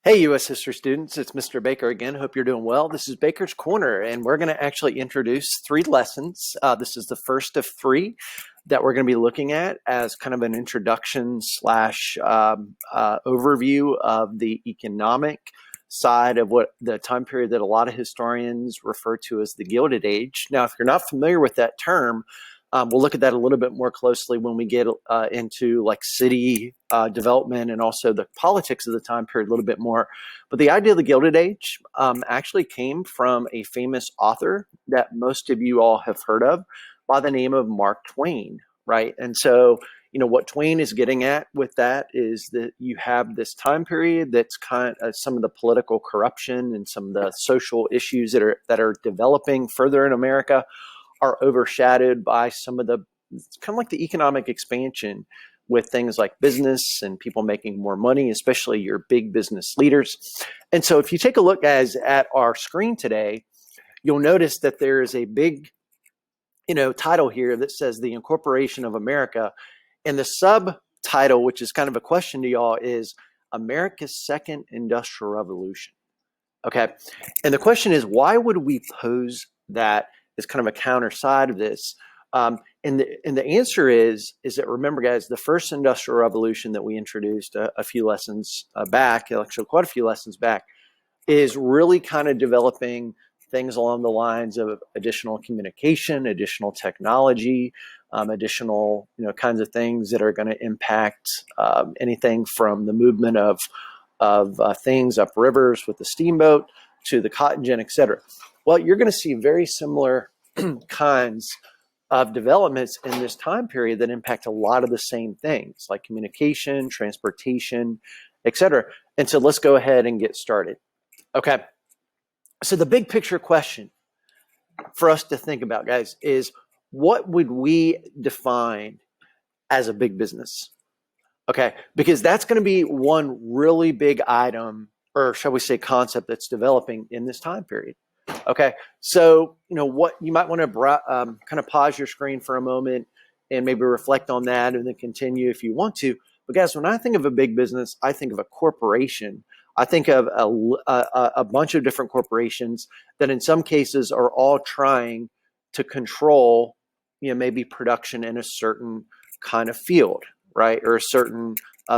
Hey, U.S. history students, it's Mr. Baker again. Hope you're doing well. This is Baker's Corner, and we're going to actually introduce three lessons. This is the first of three that we're going to be looking at as kind of an introduction slash overview of the economic side of what the time period that a lot of historians refer to as the Gilded Age. Now, if you're not familiar with that term, we'll look at that a little bit more closely when we get into like city development and also the politics of the time period a little bit more. But the idea of the Gilded Age actually came from a famous author that most of you all have heard of by the name of Mark Twain, right? And so, you know, what Twain is getting at with that is that you have this time period that's kind of some of the political corruption and some of the social issues that are developing further in America are overshadowed by some of the kind of like the economic expansion with things like business and people making more money, especially your big business leaders. And so if you take a look at our screen today, you'll notice that there is a big, title here that says the incorporation of America. And the subtitle, which is kind of a question to y'all, is America's Second Industrial Revolution. Okay. And the question is, why would we pose that is kind of a counter side of this. And the answer is that, remember, guys, the first industrial revolution that we introduced a few lessons back, actually quite a few lessons back, is really kind of developing things along the lines of additional communication, additional technology, additional kinds of things that are going to impact anything from the movement of things up rivers with the steamboat to the cotton gin, et cetera. Well, you're going to see very similar kinds of developments in this time period that impact a lot of the same things like communication, transportation, et cetera. And so let's go ahead and get started. Okay. So the big picture question for us to think about, guys, is what would we define as a big business? Okay. Because that's going to be one really big item, or shall we say concept, that's developing in this time period. Okay, so what you might want to kind of pause your screen for a moment and maybe reflect on that and then continue if you want to. But guys, when I think of a big business, I think of a corporation. I think of a bunch of different corporations that in some cases are all trying to control, maybe production in a certain kind of field, right? Or a certain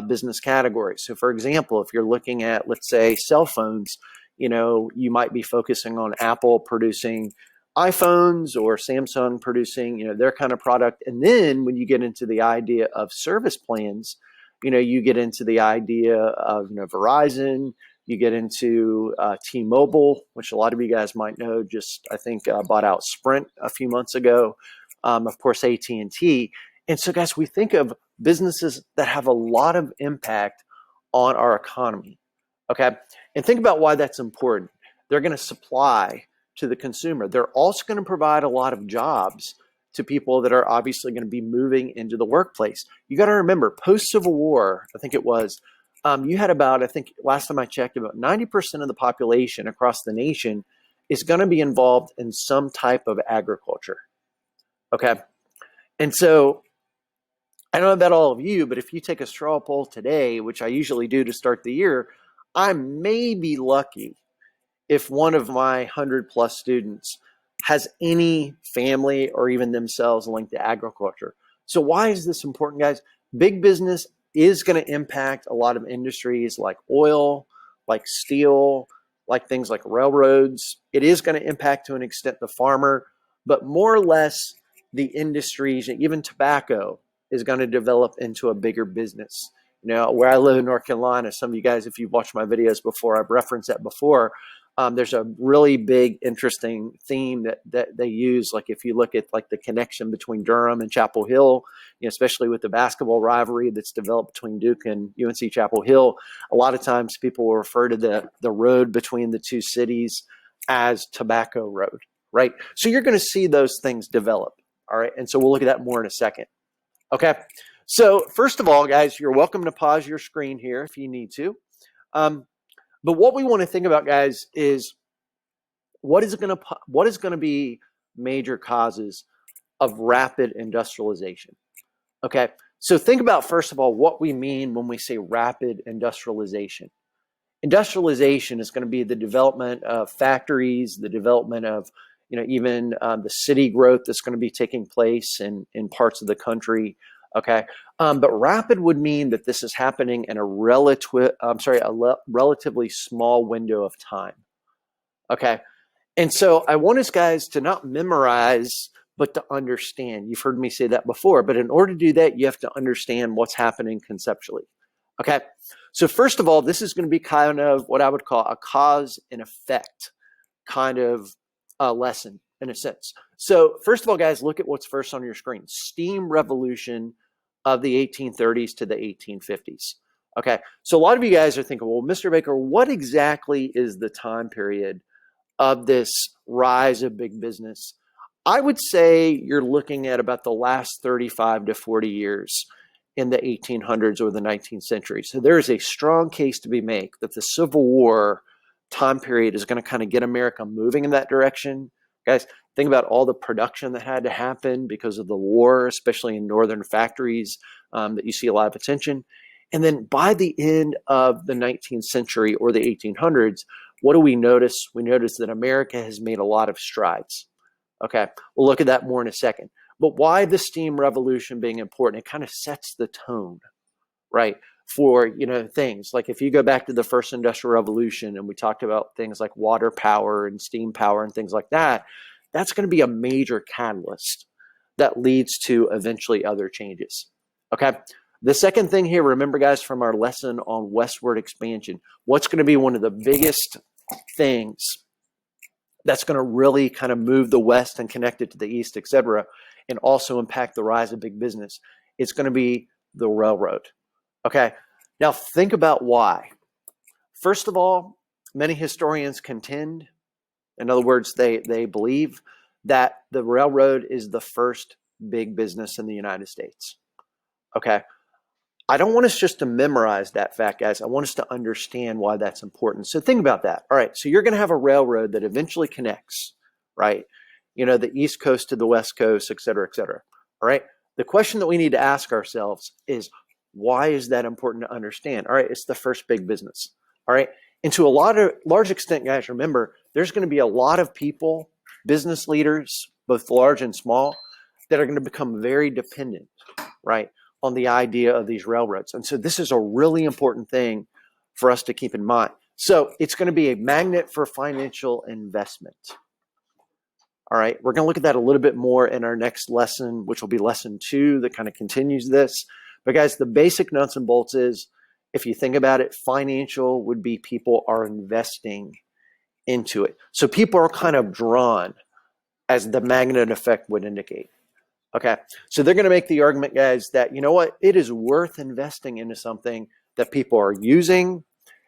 business category. So for example, if you're looking at, let's say, cell phones, you might be focusing on Apple producing iPhones or Samsung producing, their kind of product. And then when you get into the idea of service plans, you get into the idea of, Verizon, you get into T-Mobile, which a lot of you guys might know, just, I think, bought out Sprint a few months ago. Of course, AT&T. And so, guys, we think of businesses that have a lot of impact on our economy. Okay. And think about why that's important. They're going to supply to the consumer. They're also going to provide a lot of jobs to people that are obviously going to be moving into the workplace. You got to remember, post-Civil War, I think it was, you had about, I think last time I checked, about 90% of the population across the nation is going to be involved in some type of agriculture. Okay. And so I don't know about all of you, but if you take a straw poll today, which I usually do to start the year, I may be lucky if one of my 100+ students has any family or even themselves linked to agriculture. So why is this important, guys? Big business is going to impact a lot of industries like oil, like steel, like things like railroads. It is going to impact to an extent the farmer, but more or less the industries, and even tobacco, is going to develop into a bigger business. Where I live in North Carolina, some of you guys, if you've watched my videos before, I've referenced that before. There's a really big, interesting theme that they use. Like if you look at like the connection between Durham and Chapel Hill, especially with the basketball rivalry that's developed between Duke and UNC Chapel Hill, a lot of times people will refer to the road between the two cities as Tobacco Road, right? So you're going to see those things develop, all right? And so we'll look at that more in a second. Okay. So first of all, guys, you're welcome to pause your screen here if you need to. But what we want to think about, guys, is what is going to be major causes of rapid industrialization. Okay. So think about, first of all, what we mean when we say rapid industrialization. Industrialization is going to be the development of factories, the development of, even the city growth that's going to be taking place in parts of the country. Okay, but rapid would mean that this is happening in a relatively small window of time. Okay, and so I want us guys to not memorize, but to understand. You've heard me say that before, but in order to do that, you have to understand what's happening conceptually. Okay, so first of all, this is going to be kind of what I would call a cause and effect kind of lesson in a sense. So first of all, guys, look at what's first on your screen. Steam revolution of the 1830s to the 1850s. Okay, so a lot of you guys are thinking, well, Mr. Baker, what exactly is the time period of this rise of big business? I would say you're looking at about the last 35 to 40 years in the 1800s or the 19th century. So there is a strong case to be made that the Civil War time period is going to kind of get America moving in that direction. Guys, think about all the production that had to happen because of the war, especially in northern factories, that you see a lot of attention. And then by the end of the 19th century or the 1800s, what do we notice? We notice that America has made a lot of strides. Okay, we'll look at that more in a second. But why the steam revolution being important? It kind of sets the tone, right, for things like if you go back to the first industrial revolution and we talked about things like water power and steam power and things like that, that's going to be a major catalyst that leads to eventually other changes. Okay, the second thing here, remember guys, from our lesson on westward expansion, what's going to be one of the biggest things that's going to really kind of move the West and connect it to the East, et cetera, and also impact the rise of big business? It's going to be the railroad. Okay, now think about why. First of all, many historians contend, in other words, they believe that the railroad is the first big business in the United States. Okay, I don't want us just to memorize that fact, guys. I want us to understand why that's important. So think about that. All right, so you're going to have a railroad that eventually connects, right? The East Coast to the West Coast, et cetera, et cetera. All right, the question that we need to ask ourselves is, why is that important to understand? All right, it's the first big business. All right, and to a large extent, guys, remember, there's going to be a lot of people, business leaders, both large and small, that are going to become very dependent, right, on the idea of these railroads. And so this is a really important thing for us to keep in mind. So it's going to be a magnet for financial investment. All right, we're going to look at that a little bit more in our next lesson, which will be lesson 2 that kind of continues this. But guys, the basic nuts and bolts is, if you think about it, financial would be people are investing into it. So people are kind of drawn, as the magnet effect would indicate. Okay, so they're going to make the argument, guys, that, you know what, it is worth investing into something that people are using.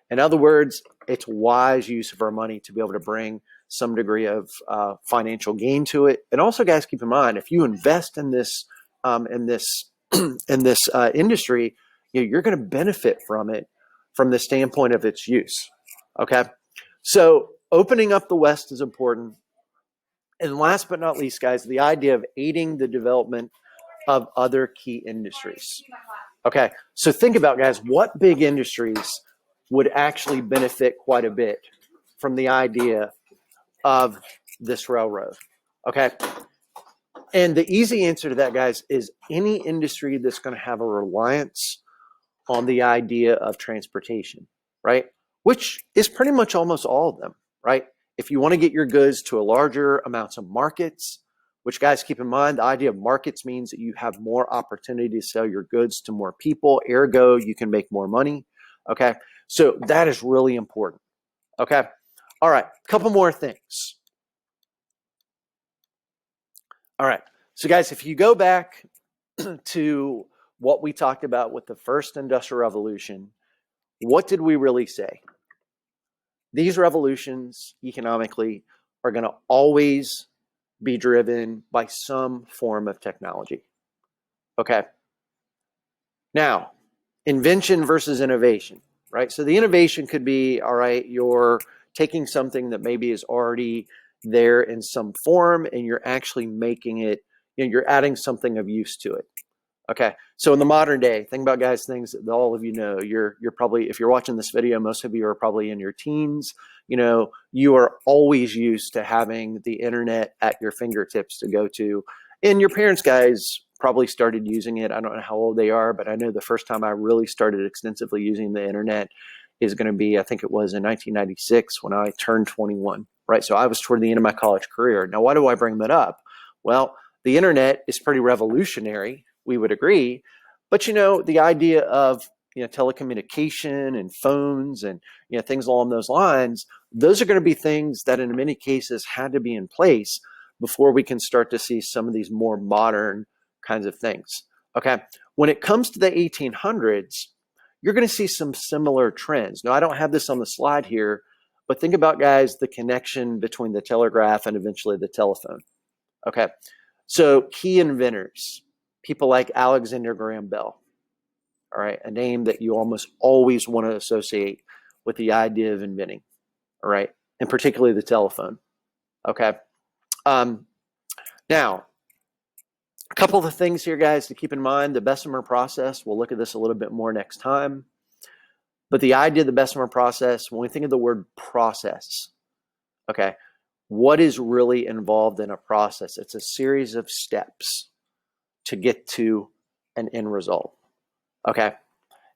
In other words, it's wise use of our money to be able to bring some degree of financial gain to it. And also, guys, keep in mind, if you invest in this industry, you're going to benefit from it from the standpoint of its use. Okay, so opening up the West is important. And last but not least, guys, the idea of aiding the development of other key industries. Okay, so think about, guys, what big industries would actually benefit quite a bit from the idea of this railroad. Okay, and the easy answer to that, guys, is any industry that's going to have a reliance on the idea of transportation, right? Which is pretty much almost all of them, right? If you want to get your goods to a larger amounts of markets, which, guys, keep in mind, the idea of markets means that you have more opportunity to sell your goods to more people, ergo, you can make more money. Okay, so that is really important. Okay, all right, a couple more things. All right, so guys, if you go back to what we talked about with the first industrial revolution, what did we really say? These revolutions economically are going to always be driven by some form of technology. Okay. Now, invention versus innovation, right? So the innovation could be, all right, you're taking something that maybe is already there in some form and you're actually making it, you're adding something of use to it. Okay, so in the modern day, think about guys, things that all of you know. You're probably, if you're watching this video, most of you are probably in your teens. You know, you are always used to having the internet at your fingertips to go to. And your parents, guys, probably started using it. I don't know how old they are, but I know the first time I really started extensively using the internet is going to be, I think it was in 1996 when I turned 21, right? So I was toward the end of my college career. Now, why do I bring that up? Well, the internet is pretty revolutionary, we would agree. But, you know, the idea of, you know, telecommunication and phones and, you know, things along those lines, those are going to be things that in many cases had to be in place before we can start to see some of these more modern kinds of things. Okay. When it comes to the 1800s, you're going to see some similar trends. Now, I don't have this on the slide here, but think about, guys, the connection between the telegraph and eventually the telephone. Okay. So key inventors, people like Alexander Graham Bell, all right, a name that you almost always want to associate with the idea of inventing, all right, and particularly the telephone. Okay. Now, a couple of the things here, guys, to keep in mind. The Bessemer process, we'll look at this a little bit more next time. But the idea of the Bessemer process, when we think of the word process, okay, what is really involved in a process? It's a series of steps to get to an end result. Okay.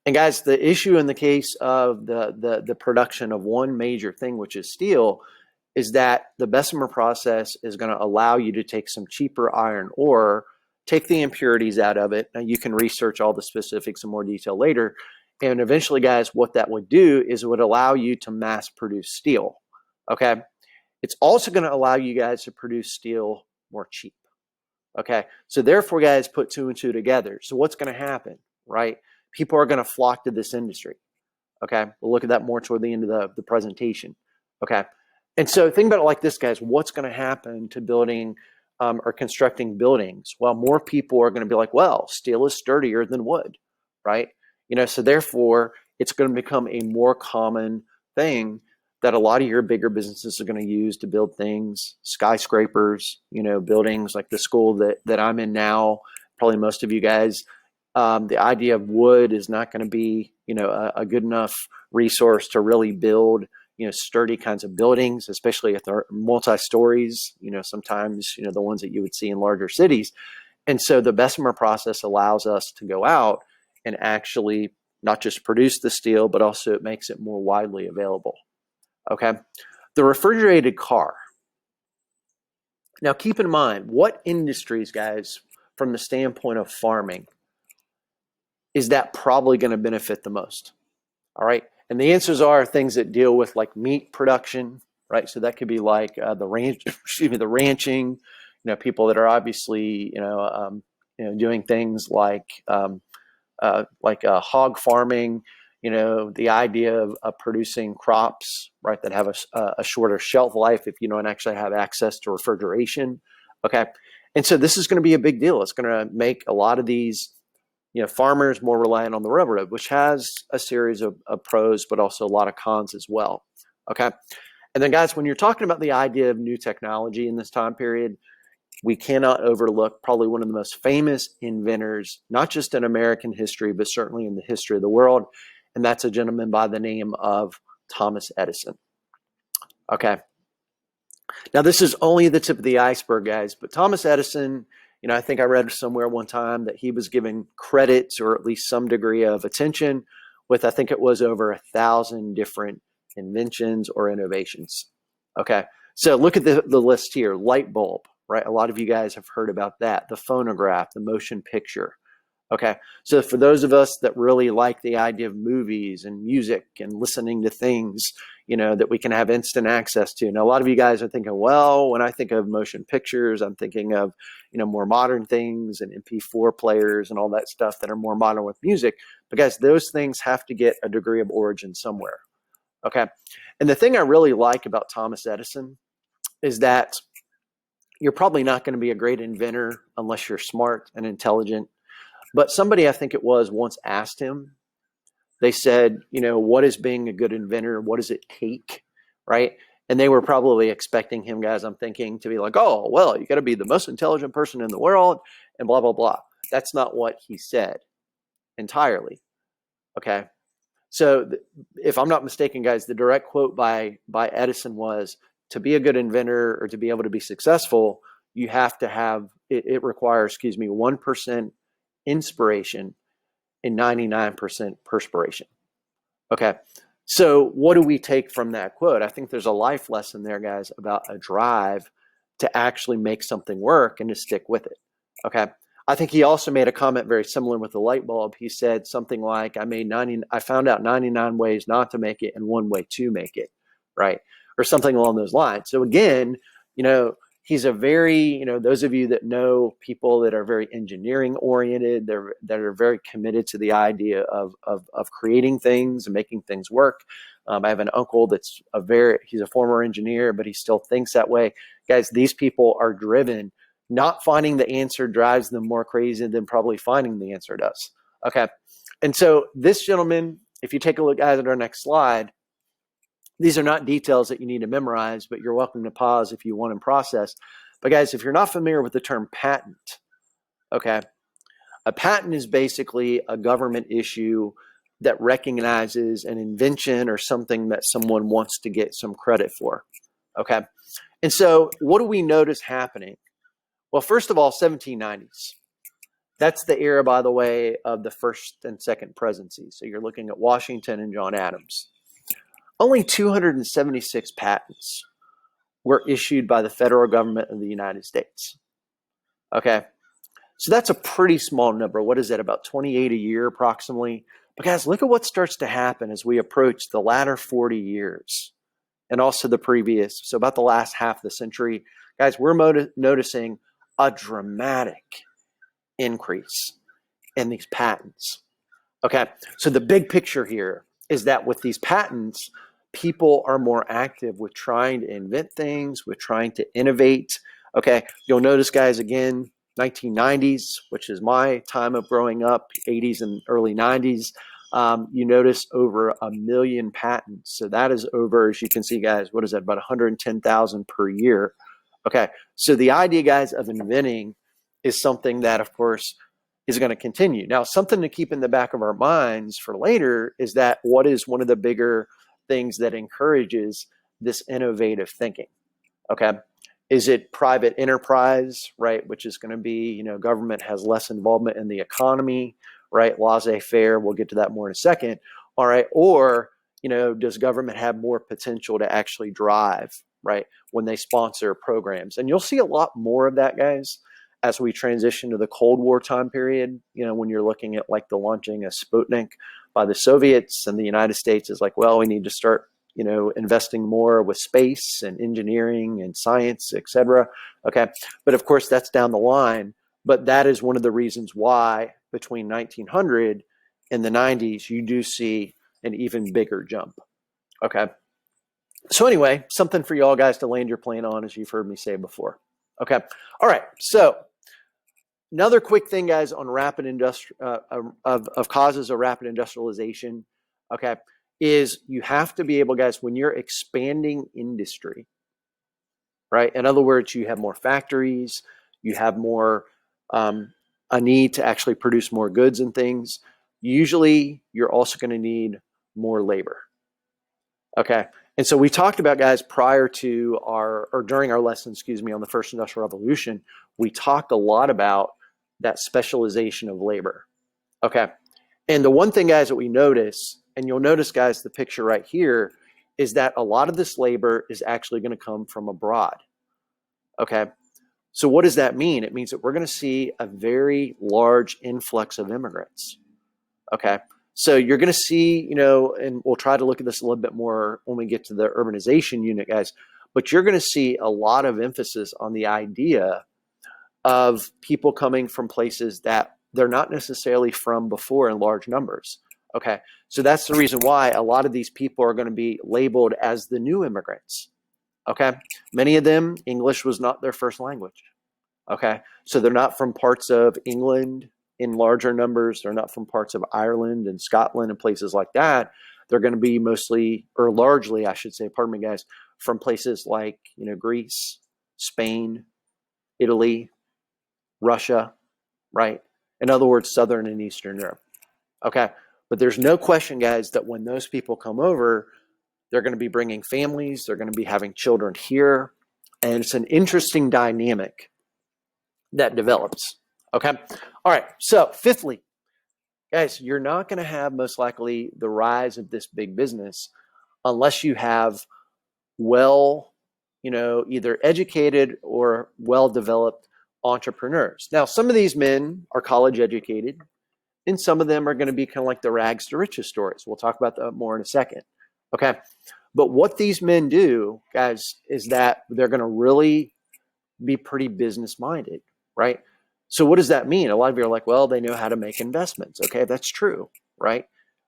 And guys, the issue in the case of the production of one major thing, which is steel, is that the Bessemer process is going to allow you to take some cheaper iron ore, take the impurities out of it. Now, you can research all the specifics in more detail later. And eventually, guys, what that would do is it would allow you to mass produce steel. Okay. It's also going to allow you guys to produce steel more cheap. Okay. So therefore, guys, put two and two together. So what's going to happen, right? People are going to flock to this industry. Okay. We'll look at that more toward the end of the presentation. Okay. And so think about it like this, guys. What's going to happen to building or constructing buildings? Well, more people are going to be like, well, steel is sturdier than wood, right? You know, so therefore, it's going to become a more common thing that a lot of your bigger businesses are going to use to build things, skyscrapers, you know, buildings like the school that I'm in now. Probably most of you guys, the idea of wood is not going to be, you know, a good enough resource to really build, you know, sturdy kinds of buildings, especially if they're multi-stories, you know, sometimes, you know, the ones that you would see in larger cities. And so the Bessemer process allows us to go out and actually not just produce the steel, but also it makes it more widely available. Okay. The refrigerated car. Now, keep in mind, what industries, guys, from the standpoint of farming, is that probably going to benefit the most? All right. And the answers are things that deal with like meat production, right? So that could be like the ranching, you know, people that are obviously, doing things like hog farming, you know, the idea of producing crops, right, that have a shorter shelf life if you don't actually have access to refrigeration. Okay. And so this is going to be a big deal. It's going to make a lot of these, you know, farmers more reliant on the railroad, which has a series of pros, but also a lot of cons as well. Okay. And then, guys, when you're talking about the idea of new technology in this time period, we cannot overlook probably one of the most famous inventors, not just in American history, but certainly in the history of the world. And that's a gentleman by the name of Thomas Edison. Okay. Now, this is only the tip of the iceberg, guys, but Thomas Edison, you know, I think I read somewhere one time that he was given credits or at least some degree of attention with, I think it was over 1,000 different inventions or innovations. Okay. So look at the list here. Light bulb, right? A lot of you guys have heard about that. The phonograph, the motion picture. Okay. So for those of us that really like the idea of movies and music and listening to things, you know, that we can have instant access to. Now, a lot of you guys are thinking, well, when I think of motion pictures, I'm thinking of, you know, more modern things and MP4 players and all that stuff that are more modern with music. But guys, those things have to get a degree of origin somewhere. Okay. And the thing I really like about Thomas Edison is that you're probably not going to be a great inventor unless you're smart and intelligent. But somebody, I think it was, once asked him, they said, you know, what is being a good inventor? What does it take? Right. And they were probably expecting him, guys, I'm thinking, to be like, oh, well, you got to be the most intelligent person in the world and blah, blah, blah. That's not what he said entirely. Okay. So if I'm not mistaken, guys, the direct quote by Edison was, to be a good inventor or to be able to be successful, you have to have, it requires, 1% inspiration and 99% perspiration. Okay. So what do we take from that quote? I think there's a life lesson there, guys, about a drive to actually make something work and to stick with it. Okay. I think he also made a comment very similar with the light bulb. He said something like, I found out 99 ways not to make it and one way to make it, right? Or something along those lines. So again, he's a very, those of you that know people that are very engineering oriented, that are very committed to the idea of creating things and making things work. I have an uncle that's he's a former engineer, but he still thinks that way. Guys, these people are driven. Not finding the answer drives them more crazy than probably finding the answer does. Okay. And so this gentleman, if you take a look at our next slide, these are not details that you need to memorize, but you're welcome to pause if you want and process. But guys, if you're not familiar with the term patent, okay, a patent is basically a government issue that recognizes an invention or something that someone wants to get some credit for. Okay. And so what do we notice happening? Well, first of all, 1790s. That's the era, by the way, of the first and second presidency. So you're looking at Washington and John Adams. Only 276 patents were issued by the federal government of the United States. Okay. So that's a pretty small number. What is that? About 28 a year approximately. But guys, look at what starts to happen as we approach the latter 40 years and also the previous. So about the last half of the century, guys, we're noticing a dramatic increase in these patents. Okay. So the big picture here is that with these patents, people are more active with trying to invent things, with trying to innovate. Okay. You'll notice, guys, again, 1990s, which is my time of growing up, 80s and early 90s, you notice over 1 million patents. So that is over, as you can see, guys, what is that? About 110,000 per year. Okay. So the idea, guys, of inventing is something that, of course, is going to continue. Now, something to keep in the back of our minds for later is that what is one of the bigger things that encourages this innovative thinking? Okay. Is it private enterprise, right? Which is going to be, government has less involvement in the economy, right? Laissez-faire, we'll get to that more in a second. All right. Or, does government have more potential to actually drive, right, when they sponsor programs? And you'll see a lot more of that, guys, as we transition to the Cold War time period, when you're looking at like the launching of Sputnik by the Soviets, and the United States is like, well, we need to start, investing more with space and engineering and science, et cetera. Okay. But of course, that's down the line. But that is one of the reasons why between 1900 and the 90s, you do see an even bigger jump. Okay. So anyway, something for y'all guys to land your plane on, as you've heard me say before. Okay. All right. So another quick thing, guys, on rapid of causes of rapid industrialization, okay, is you have to be able, guys, when you're expanding industry, right? In other words, you have more factories, you have more a need to actually produce more goods and things. Usually, you're also going to need more labor. Okay. And so we talked about, guys, prior to during our lesson, on the first industrial revolution, we talked a lot about that specialization of labor. Okay. And the one thing, guys, that we notice, and you'll notice, guys, the picture right here, is that a lot of this labor is actually going to come from abroad. Okay. So what does that mean? It means that we're going to see a very large influx of immigrants. Okay. So you're going to see, and we'll try to look at this a little bit more when we get to the urbanization unit, guys, but you're going to see a lot of emphasis on the idea of people coming from places that they're not necessarily from before in large numbers. Okay. So that's the reason why a lot of these people are going to be labeled as the new immigrants. Okay. Many of them, English was not their first language. Okay. So they're not from parts of England in larger numbers. They're not from parts of Ireland and Scotland and places like that. They're going to be mostly, or largely, I should say, pardon me, guys, from places like, Greece, Spain, Italy, Russia, right? In other words, Southern and Eastern Europe. Okay. But there's no question, guys, that when those people come over, they're going to be bringing families. They're going to be having children here. And it's an interesting dynamic that develops. Okay. All right. So fifthly, guys, you're not going to have most likely the rise of this big business unless you have either educated or well-developed entrepreneurs. Now, some of these men are college educated, and some of them are going to be kind of like the rags to riches stories. We'll talk about that more in a second. Okay. But what these men do, guys, is that they're going to really be pretty business minded, right? So what does that mean? A lot of you are like, well, they know how to make investments. Okay, that's true, right?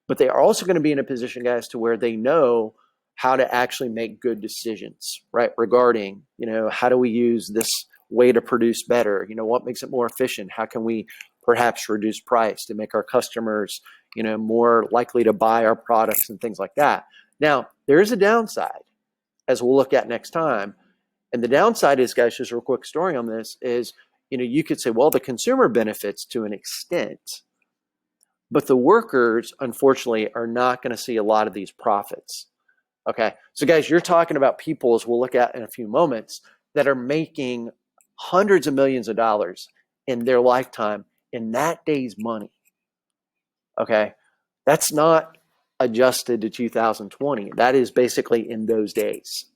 But they are also going to be in a position, guys, to where they know how to actually make good decisions, right? Regarding, how do we use this way to produce better? What makes it more efficient? How can we perhaps reduce price to make our customers, more likely to buy our products and things like that? Now, there is a downside, as we'll look at next time. And the downside is, guys, just a real quick story on this is, you could say, well, the consumer benefits to an extent, but the workers, unfortunately, are not going to see a lot of these profits. Okay. So, guys, you're talking about people, as we'll look at in a few moments, that are making hundreds of millions of dollars in their lifetime in that day's money. Okay. That's not adjusted to 2020. That is basically in those days.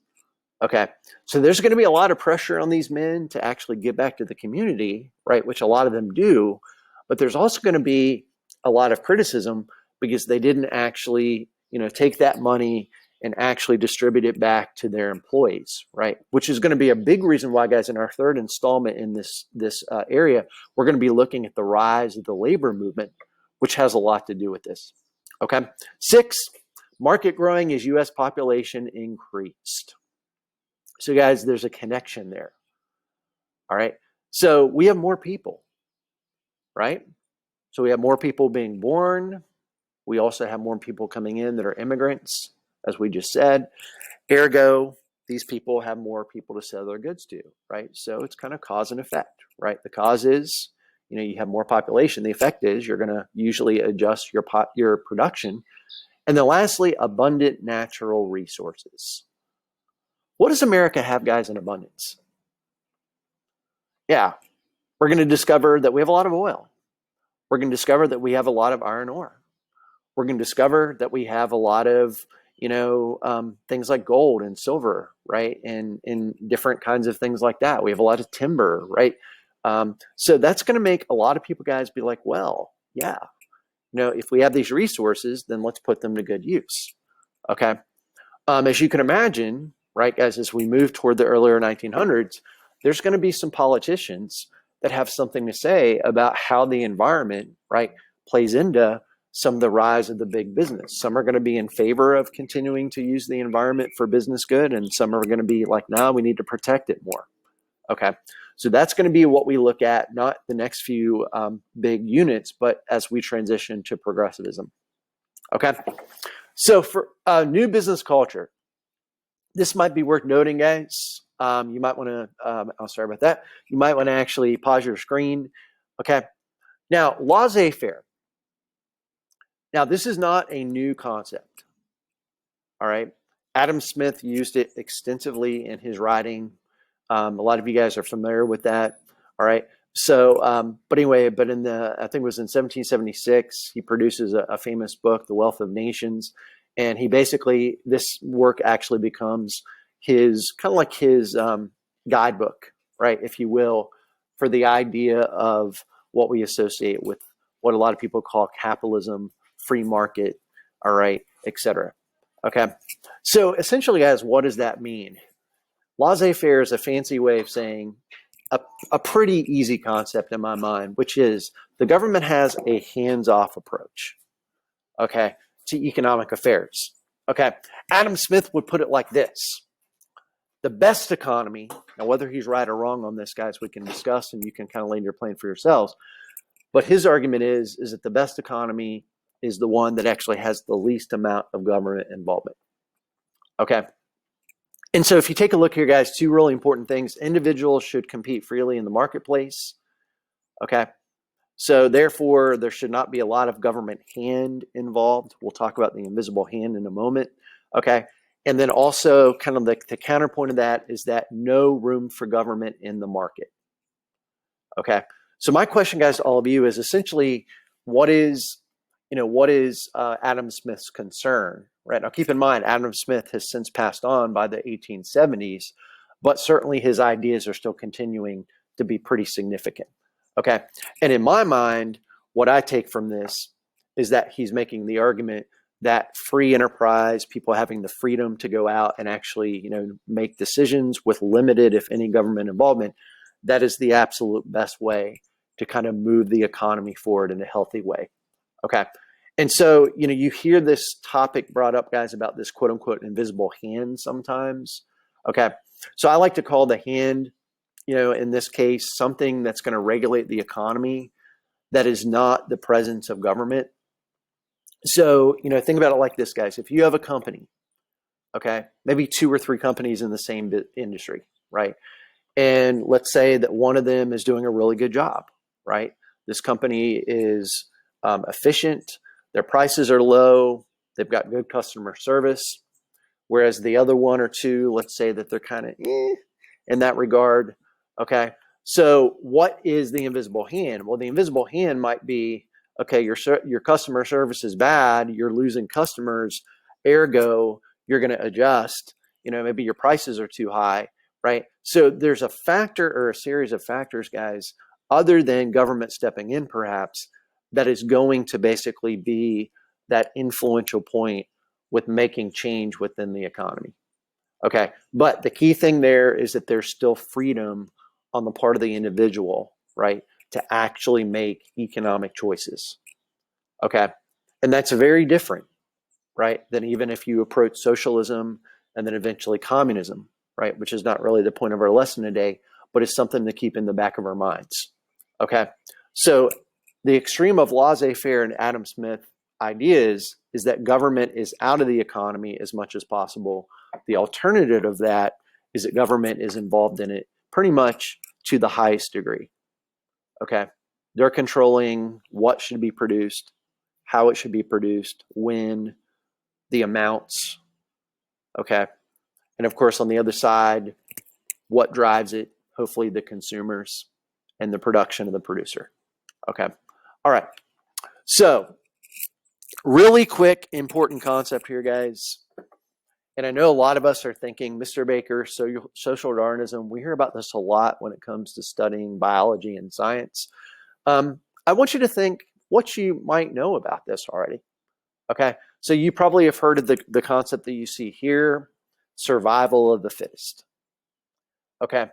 Okay. So there's going to be a lot of pressure on these men to actually give back to the community, right? Which a lot of them do. But there's also going to be a lot of criticism because they didn't actually, take that money and actually distribute it back to their employees, right? Which is going to be a big reason why, guys, in our third installment in this area, we're going to be looking at the rise of the labor movement, which has a lot to do with this. Okay. 6, market growing as U.S. population increased. So, guys, there's a connection there. All right. So we have more people, right? So we have more people being born. We also have more people coming in that are immigrants, as we just said. Ergo, these people have more people to sell their goods to, right? So it's kind of cause and effect, right? The cause is, you have more population. The effect is you're going to usually adjust your production. And then lastly, abundant natural resources. What does America have, guys, in abundance? Yeah, we're going to discover that we have a lot of oil. We're going to discover that we have a lot of iron ore. We're going to discover that we have a lot of, things like gold and silver, right? And different kinds of things like that. We have a lot of timber, right? So that's going to make a lot of people, guys, be like, well, yeah, if we have these resources, then let's put them to good use. Okay. As you can imagine, right, guys, as we move toward the earlier 1900s, there's going to be some politicians that have something to say about how the environment, right, plays into some of the rise of the big business. Some are going to be in favor of continuing to use the environment for business good, and some are going to be like, no, we need to protect it more. Okay, so that's going to be what we look at, not the next few big units, but as we transition to progressivism. Okay, so for new business culture, this might be worth noting, guys. You might want to, sorry about that. You might want to actually pause your screen. Okay. Now, laissez-faire. Now, this is not a new concept. All right. Adam Smith used it extensively in his writing. A lot of you guys are familiar with that. All right. So, but anyway, I think it was in 1776, he produces a famous book, The Wealth of Nations. And he basically, this work actually becomes his guidebook, right, if you will, for the idea of what we associate with what a lot of people call capitalism, free market, all right, et cetera. Okay. So essentially, guys, what does that mean? Laissez-faire is a fancy way of saying a pretty easy concept in my mind, which is the government has a hands-off approach, okay, to economic affairs. Okay. Adam Smith would put it like this. The best economy, now whether he's right or wrong on this, guys, we can discuss and you can kind of lay your plane for yourselves. But his argument is that the best economy is the one that actually has the least amount of government involvement. Okay. And so if you take a look here, guys, 2 really important things. Individuals should compete freely in the marketplace. Okay. So therefore, there should not be a lot of government hand involved. We'll talk about the invisible hand in a moment. Okay. And then also kind of the counterpoint of that is that no room for government in the market. Okay. So my question, guys, to all of you is essentially, what is Adam Smith's concern, right? Now, keep in mind, Adam Smith has since passed on by the 1870s, but certainly his ideas are still continuing to be pretty significant. Okay. And in my mind, what I take from this is that he's making the argument that free enterprise, people having the freedom to go out and actually, make decisions with limited, if any, government involvement, that is the absolute best way to kind of move the economy forward in a healthy way. Okay. And so, you hear this topic brought up, guys, about this quote unquote invisible hand sometimes. Okay. So I like to call the hand, in this case, something that's going to regulate the economy that is not the presence of government. So, think about it like this, guys. If you have a company, okay, maybe 2 or 3 companies in the same industry, right? And let's say that one of them is doing a really good job, right? This company is efficient, their prices are low, they've got good customer service, whereas the other 1 or 2, let's say that they're kind of in that regard, okay? So what is the invisible hand? Well, the invisible hand might be, okay, your customer service is bad, you're losing customers, ergo, you're going to adjust, maybe your prices are too high, right? So there's a factor or a series of factors, guys, other than government stepping in perhaps, that is going to basically be that influential point with making change within the economy. Okay, but the key thing there is that there's still freedom on the part of the individual, right, to actually make economic choices. Okay, and that's very different, right, than even if you approach socialism and then eventually communism, right, which is not really the point of our lesson today, but it's something to keep in the back of our minds. Okay, so the extreme of laissez-faire and Adam Smith ideas is that government is out of the economy as much as possible. The alternative of that is that government is involved in it pretty much to the highest degree. Okay, they're controlling what should be produced, how it should be produced, when, the amounts. Okay, and of course on the other side, what drives it? Hopefully the consumers and the production of the producer. Okay, all right. So really quick, important concept here, guys. And I know a lot of us are thinking, Mr. Baker, social Darwinism, we hear about this a lot when it comes to studying biology and science. I want you to think what you might know about this already. Okay, so you probably have heard of the concept that you see here, survival of the fittest. Okay,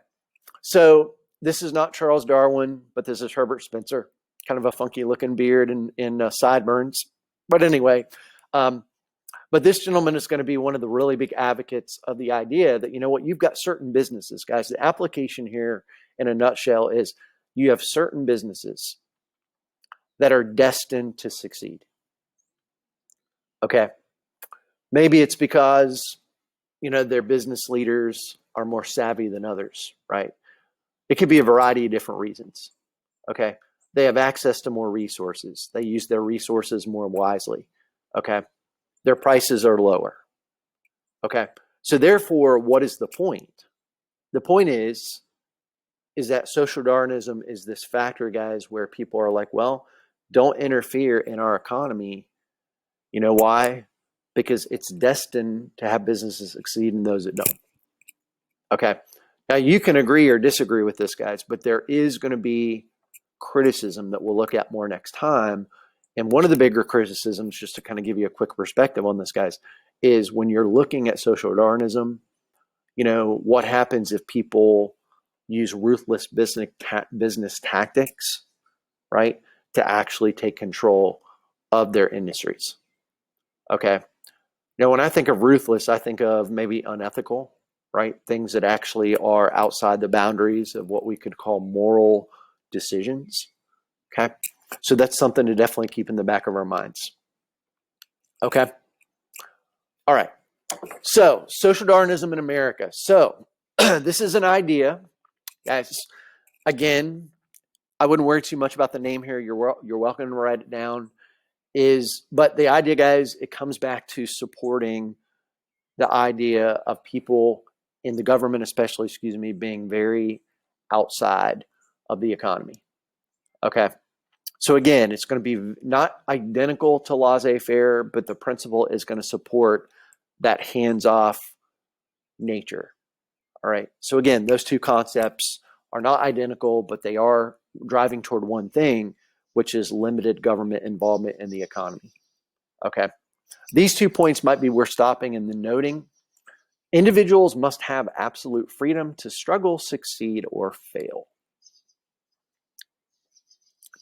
so this is not Charles Darwin, but this is Herbert Spencer, kind of a funky looking beard and sideburns. But anyway, but this gentleman is going to be one of the really big advocates of the idea that, you've got certain businesses, guys. The application here in a nutshell is you have certain businesses that are destined to succeed. Okay. Maybe it's because, their business leaders are more savvy than others, right? It could be a variety of different reasons. Okay. They have access to more resources. They use their resources more wisely. Okay. Their prices are lower. Okay. So therefore, what is the point? The point is that social Darwinism is this factor, guys, where people are like, well, don't interfere in our economy. You know why? Because it's destined to have businesses succeed and those that don't. Okay. Now you can agree or disagree with this, guys, but there is going to be criticism that we'll look at more next time. And one of the bigger criticisms, just to kind of give you a quick perspective on this, guys, is when you're looking at social Darwinism, what happens if people use ruthless business tactics, right, to actually take control of their industries. Okay. Now, when I think of ruthless, I think of maybe unethical, right? Things that actually are outside the boundaries of what we could call moral decisions. Okay. So that's something to definitely keep in the back of our minds. Okay. All right. So social Darwinism in America. So this is an idea, guys. Again, I wouldn't worry too much about the name here. You're welcome to write it down. But the idea, guys, it comes back to supporting the idea of people in the government, especially, being very outside of the economy. Okay. So again, it's going to be not identical to laissez-faire, but the principle is going to support that hands-off nature. All right. So again, those two concepts are not identical, but they are driving toward one thing, which is limited government involvement in the economy. Okay. These 2 points might be worth stopping and then noting. Individuals must have absolute freedom to struggle, succeed, or fail.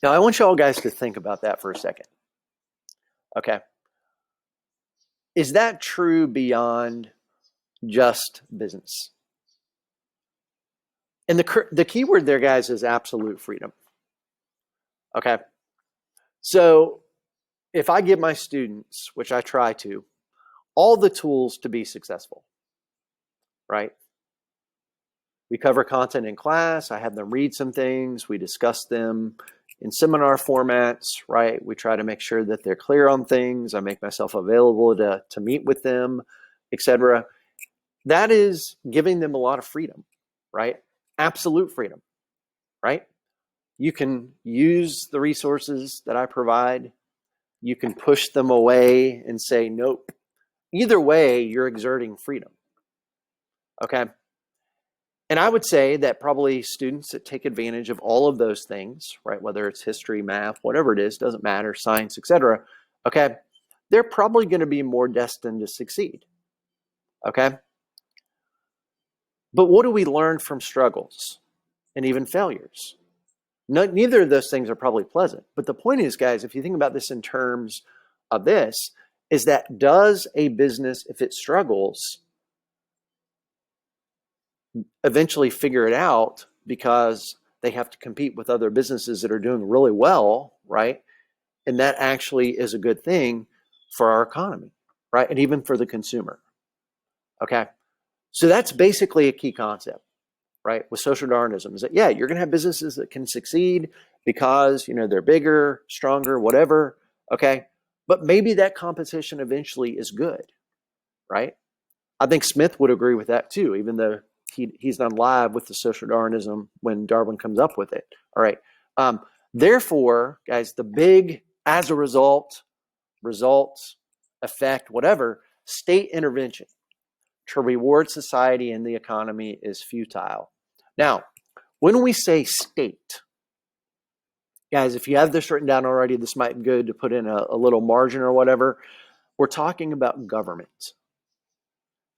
Now, I want you all guys to think about that for a second. Okay. Is that true beyond just business? And the key word there, guys, is absolute freedom. Okay. So if I give my students, which I try to, all the tools to be successful, right? We cover content in class. I have them read some things. We discuss them in seminar formats, right? We try to make sure that they're clear on things. I make myself available to meet with them, etc. That is giving them a lot of freedom, right? Absolute freedom, right? You can use the resources that I provide. You can push them away and say, nope. Either way, you're exerting freedom. Okay. And I would say that probably students that take advantage of all of those things, right, whether it's history, math, whatever it is, doesn't matter, science, etc., okay, they're probably going to be more destined to succeed. Okay. But what do we learn from struggles and even failures? Neither of those things are probably pleasant. But the point is, guys, if you think about this in terms of this, is that does a business, if it struggles, eventually figure it out because they have to compete with other businesses that are doing really well, right? And that actually is a good thing for our economy, right? And even for the consumer. Okay. So that's basically a key concept, right? With social Darwinism is that, yeah, you're going to have businesses that can succeed because, they're bigger, stronger, whatever. Okay. But maybe that competition eventually is good, right? I think Smith would agree with that too, even though he's not live with the social Darwinism when Darwin comes up with it. All right. Therefore, guys, the big, as a result, results, effect, whatever, state intervention to reward society and the economy is futile. Now, when we say state, guys, if you have this written down already, this might be good to put in a little margin or whatever. We're talking about government.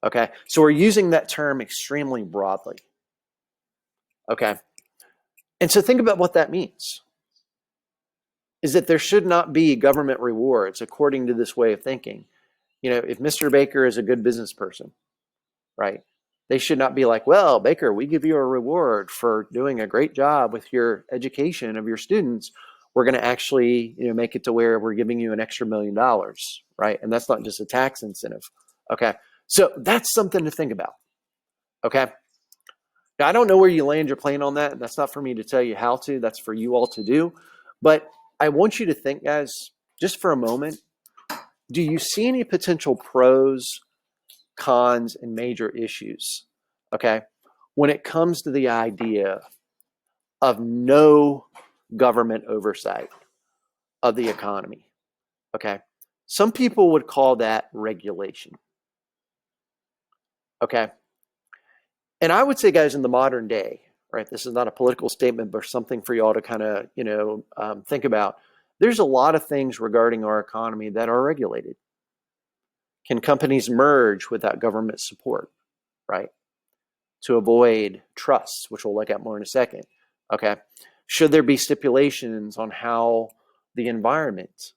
Okay, so we're using that term extremely broadly. Okay, and so think about what that means. Is that there should not be government rewards according to this way of thinking. If Mr. Baker is a good business person, right? They should not be like, well, Baker, we give you a reward for doing a great job with your education of your students. We're going to actually, make it to where we're giving you an extra $1 million, right? And that's not just a tax incentive. Okay. So that's something to think about. Okay. Now, I don't know where you land your plane on that. That's not for me to tell you how to. That's for you all to do. But I want you to think, guys, just for a moment, do you see any potential pros, cons, and major issues, okay, when it comes to the idea of no government oversight of the economy? Okay. Some people would call that regulation. Okay. And I would say, guys, in the modern day, right, this is not a political statement, but something for you all to kind of, think about. There's a lot of things regarding our economy that are regulated. Can companies merge without government support, right? To avoid trusts, which we'll look at more in a second. Okay. Should there be stipulations on how the environment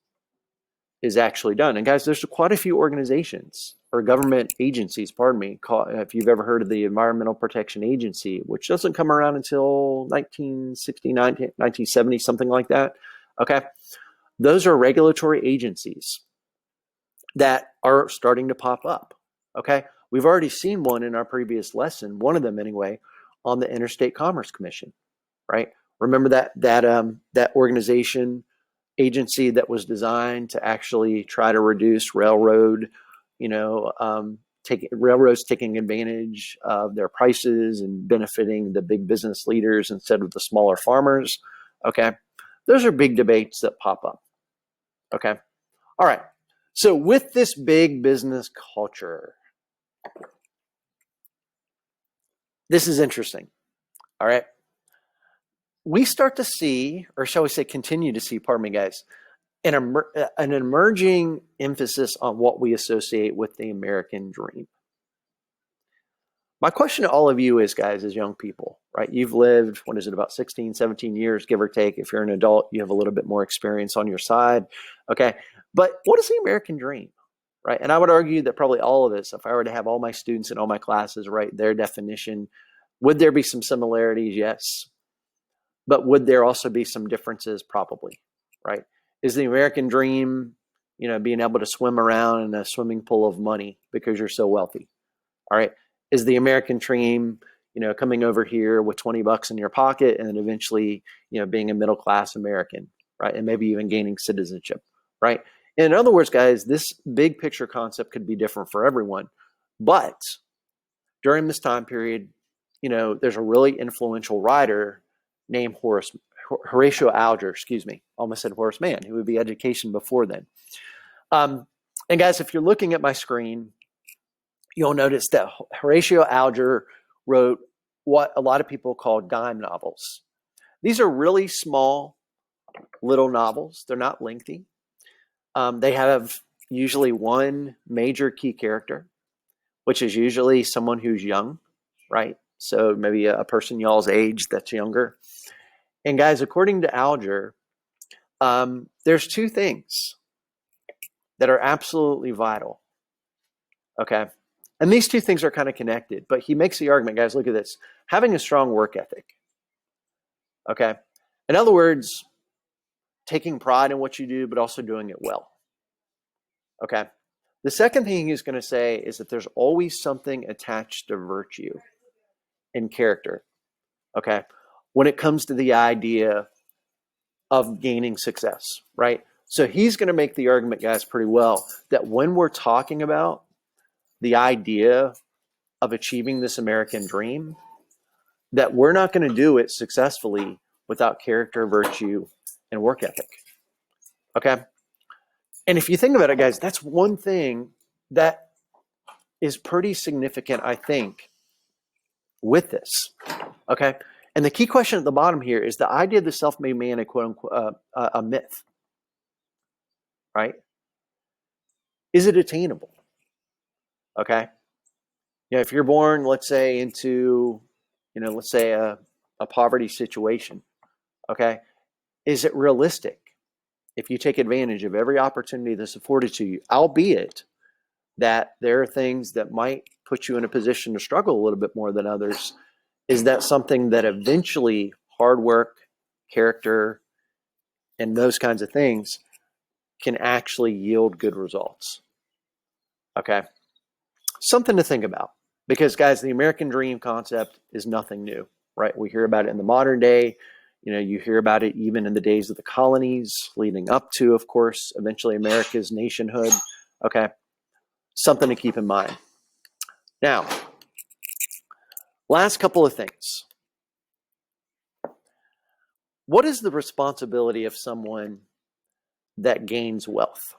is actually done? And guys, there's quite a few organizations or government agencies, if you've ever heard of the Environmental Protection Agency, which doesn't come around until 1960, 1970, something like that. Okay. Those are regulatory agencies that are starting to pop up. Okay. We've already seen one in our previous lesson, one of them anyway, on the Interstate Commerce Commission, right? Remember that organization agency that was designed to actually try to reduce railroad, railroads taking advantage of their prices and benefiting the big business leaders instead of the smaller farmers. Okay. Those are big debates that pop up. Okay. All right. So with this big business culture, this is interesting. All right. We start to see, or shall we say, continue to see, pardon me, guys, an emerging emphasis on what we associate with the American dream. My question to all of you is, guys, as young people, right? You've lived, what is it, about 16, 17 years, give or take. If you're an adult, you have a little bit more experience on your side. Okay. But what is the American dream, right? And I would argue that probably all of us, if I were to have all my students in all my classes write their definition, would there be some similarities? Yes. But would there also be some differences? Probably, right? Is the American dream, being able to swim around in a swimming pool of money because you're so wealthy? All right. Is the American dream, coming over here with $20 in your pocket and then eventually, being a middle-class American, right? And maybe even gaining citizenship, right? In other words, guys, this big picture concept could be different for everyone. But during this time period, there's a really influential writer named Horatio Alger, almost said Horace Mann, who would be education before then. And guys, if you're looking at my screen, you'll notice that Horatio Alger wrote what a lot of people call dime novels. These are really small, little novels. They're not lengthy. They have usually one major key character, which is usually someone who's young, right? So maybe a person y'all's age that's younger. And guys, according to Alger, there's two things that are absolutely vital. Okay. And these two things are kind of connected, but he makes the argument, guys, look at this, having a strong work ethic. Okay. In other words, taking pride in what you do, but also doing it well. Okay. The second thing he's going to say is that there's always something attached to virtue and character. Okay. When it comes to the idea of gaining success, right? So he's going to make the argument, guys, pretty well that when we're talking about the idea of achieving this American dream, that we're not going to do it successfully without character, virtue, and work ethic. Okay. And if you think about it, guys, that's one thing that is pretty significant, I think, with this. Okay. And the key question at the bottom here is the idea of the self-made man, a quote unquote, a myth, right? Is it attainable? Okay. If you're born, let's say, into, let's say a poverty situation, okay, is it realistic if you take advantage of every opportunity that's afforded to you, albeit that there are things that might put you in a position to struggle a little bit more than others? Is that something that eventually hard work, character, and those kinds of things can actually yield good results? Okay. Something to think about, because guys, the American dream concept is nothing new, right? We hear about it in the modern day. You hear about it even in the days of the colonies leading up to, of course, eventually America's nationhood. Okay. Something to keep in mind. Now, last couple of things. What is the responsibility of someone that gains wealth?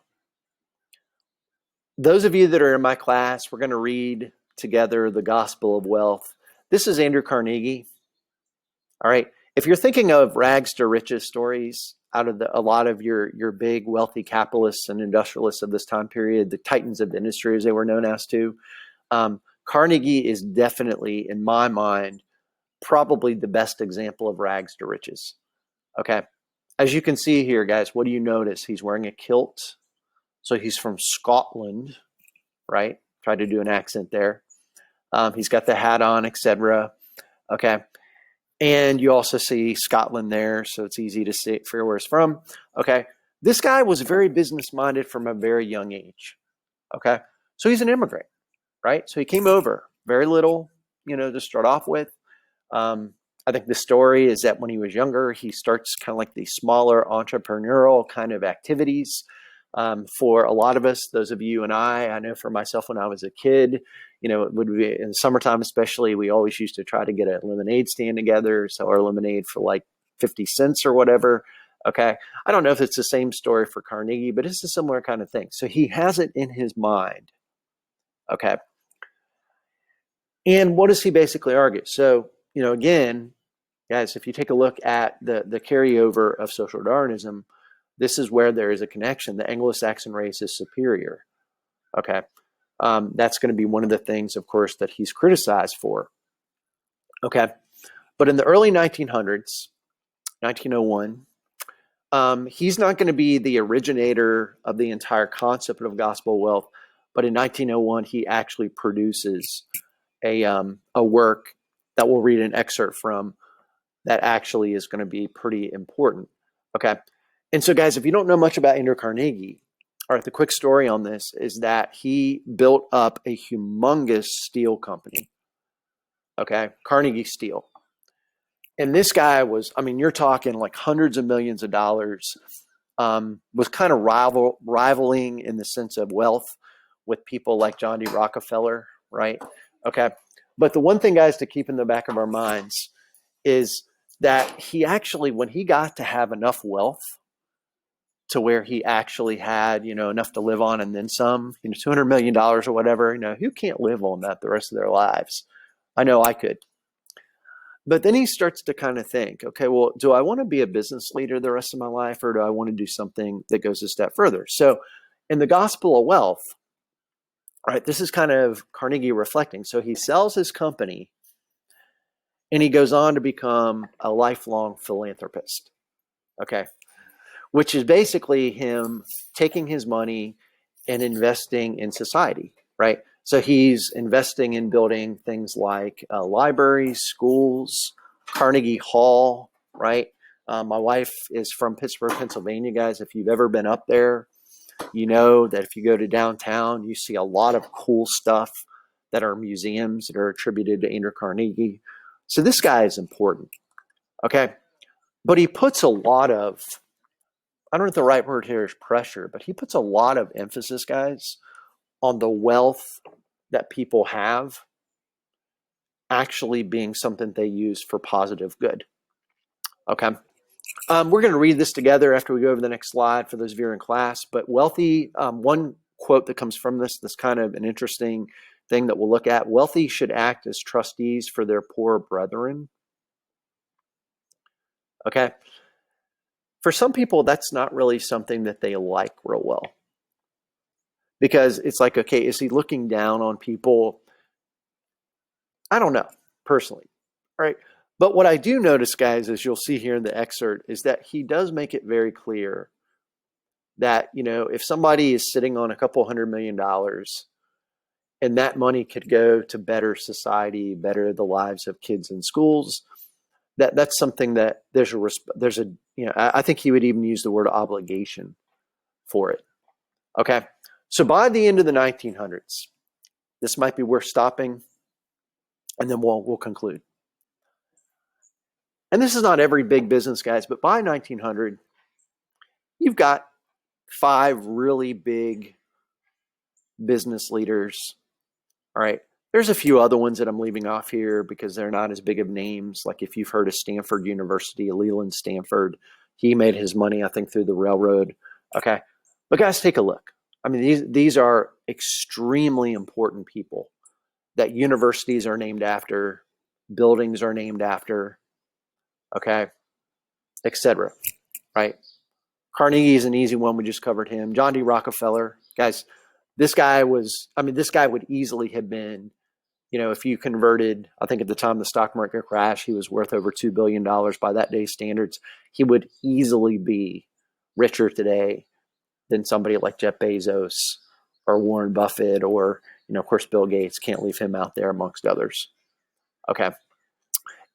Those of you that are in my class, we're going to read together the Gospel of Wealth. This is Andrew Carnegie. All right. If you're thinking of rags to riches stories out of a lot of your big wealthy capitalists and industrialists of this time period, the titans of industry as they were known as too, Carnegie is definitely, in my mind, probably the best example of rags to riches. Okay. As you can see here, guys, what do you notice? He's wearing a kilt. So he's from Scotland, right? Try to do an accent there. He's got the hat on, etc. Okay. And you also see Scotland there, so it's easy to see where he's from. Okay. This guy was very business-minded from a very young age. Okay. So he's an immigrant, right? So he came over, very little, to start off with. I think the story is that when he was younger, he starts kind of like these smaller entrepreneurial kind of activities. For a lot of us, those of you and I know for myself when I was a kid, it would be in the summertime, especially, we always used to try to get a lemonade stand together. So our lemonade for like 50 cents or whatever. Okay. I don't know if it's the same story for Carnegie, but it's a similar kind of thing. So he has it in his mind. Okay. And what does he basically argue? So, again, guys, if you take a look at the carryover of social Darwinism, this is where there is a connection. The Anglo-Saxon race is superior. Okay. That's going to be one of the things, of course, that he's criticized for. Okay. But in the early 1900s, 1901, he's not going to be the originator of the entire concept of gospel wealth. But in 1901, he actually produces a work that we'll read an excerpt from that actually is going to be pretty important. Okay. And so, guys, if you don't know much about Andrew Carnegie, all right, the quick story on this is that he built up a humongous steel company. Okay. Carnegie Steel. And this guy was, you're talking like hundreds of millions of dollars, was kind of rivaling in the sense of wealth with people like John D. Rockefeller, right? Okay. But the one thing, guys, to keep in the back of our minds is that he actually, when he got to have enough wealth to where he actually had, enough to live on and then some, $200 million or whatever, who can't live on that the rest of their lives? I know I could. But then he starts to kind of think, okay, well, do I want to be a business leader the rest of my life, or do I want to do something that goes a step further? So in the Gospel of Wealth, right, this is kind of Carnegie reflecting. So he sells his company and he goes on to become a lifelong philanthropist, okay, which is basically him taking his money and investing in society, right? So he's investing in building things like libraries, schools, Carnegie Hall, right? My wife is from Pittsburgh, Pennsylvania, guys. If you've ever been up there, you know that if you go to downtown, you see a lot of cool stuff that are museums that are attributed to Andrew Carnegie. So this guy is important, okay? But he puts a lot of, I don't know if the right word here is pressure, but he puts a lot of emphasis, guys, on the wealth that people have actually being something they use for positive good. Okay. We're going to read this together after we go over the next slide for those of you in class. But wealthy, one quote that comes from this kind of an interesting thing that we'll look at. Wealthy should act as trustees for their poor brethren. Okay. For some people, that's not really something that they like real well. Because it's like, okay, is he looking down on people? I don't know, personally. All right. But what I do notice, guys, as you'll see here in the excerpt, is that he does make it very clear that, if somebody is sitting on a couple $100 million and that money could go to better society, better the lives of kids in schools, that's something that I think he would even use the word obligation for it. Okay. So by the end of the 1900s, this might be worth stopping, and then we'll conclude. And this is not every big business, guys, but by 1900, you've got 5 really big business leaders. All right. There's a few other ones that I'm leaving off here because they're not as big of names. Like if you've heard of Stanford University, Leland Stanford, he made his money, I think, through the railroad. Okay. But guys, take a look. These are extremely important people that universities are named after, buildings are named after, okay, etc. Right? Carnegie is an easy one. We just covered him. John D. Rockefeller, guys, this guy would easily have been, if you converted, I think at the time the stock market crash, he was worth over $2 billion by that day's standards. He would easily be richer today than somebody like Jeff Bezos or Warren Buffett or, of course, Bill Gates. Can't leave him out there amongst others. Okay.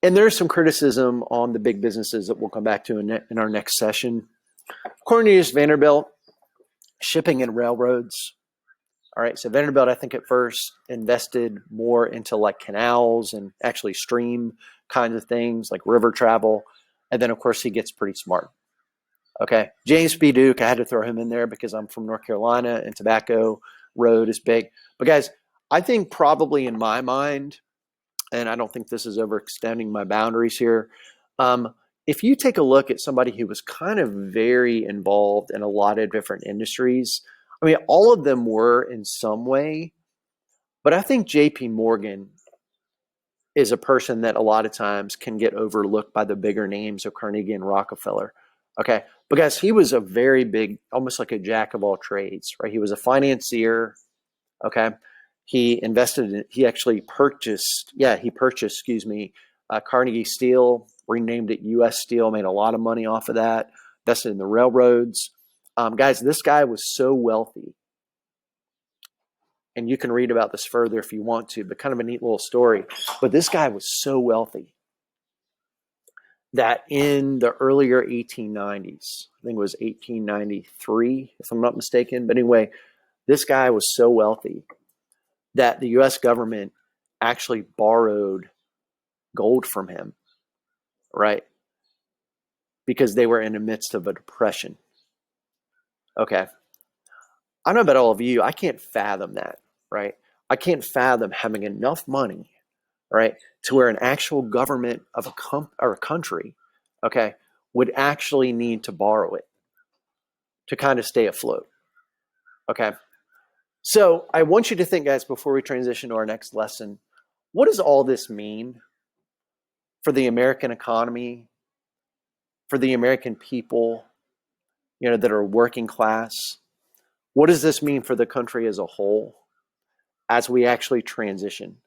And there's some criticism on the big businesses that we'll come back to in our next session. Cornelius Vanderbilt, shipping and railroads. All right, so Vanderbilt, I think at first invested more into like canals and actually stream kinds of things like river travel. And then, of course, he gets pretty smart. Okay, James B. Duke, I had to throw him in there because I'm from North Carolina and Tobacco Road is big. But guys, I think probably in my mind, and I don't think this is overextending my boundaries here, if you take a look at somebody who was kind of very involved in a lot of different industries, I mean, all of them were in some way, but I think JP Morgan is a person that a lot of times can get overlooked by the bigger names of Carnegie and Rockefeller. Okay, because he was a very big, almost like a jack of all trades, right? He was a financier. Okay, he invested in, he actually purchased, excuse me, Carnegie Steel, renamed it U.S. Steel, made a lot of money off of that, invested in the railroads. Guys, this guy was so wealthy, and you can read about this further if you want to, but kind of a neat little story. But this guy was so wealthy that in the earlier 1890s, I think it was 1893, if I'm not mistaken, but anyway, this guy was so wealthy that the U.S. government actually borrowed gold from him, right? Because they were in the midst of a depression. Okay. I don't know about all of you. I can't fathom that, right? I can't fathom having enough money, right, to where an actual government of a country, okay, would actually need to borrow it to kind of stay afloat. Okay. So I want you to think, guys, before we transition to our next lesson, what does all this mean for the American economy, for the American people, that are working class? What does this mean for the country as a whole as we actually transition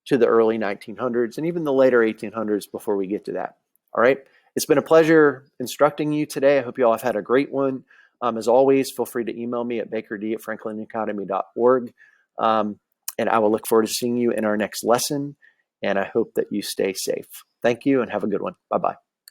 to the early 1900s and even the later 1800s before we get to that? All right. It's been a pleasure instructing you today. I hope you all have had a great one. As always, feel free to email me at bakerd@franklinacademy.org. And I will look forward to seeing you in our next lesson. And I hope that you stay safe. Thank you and have a good one. Bye-bye.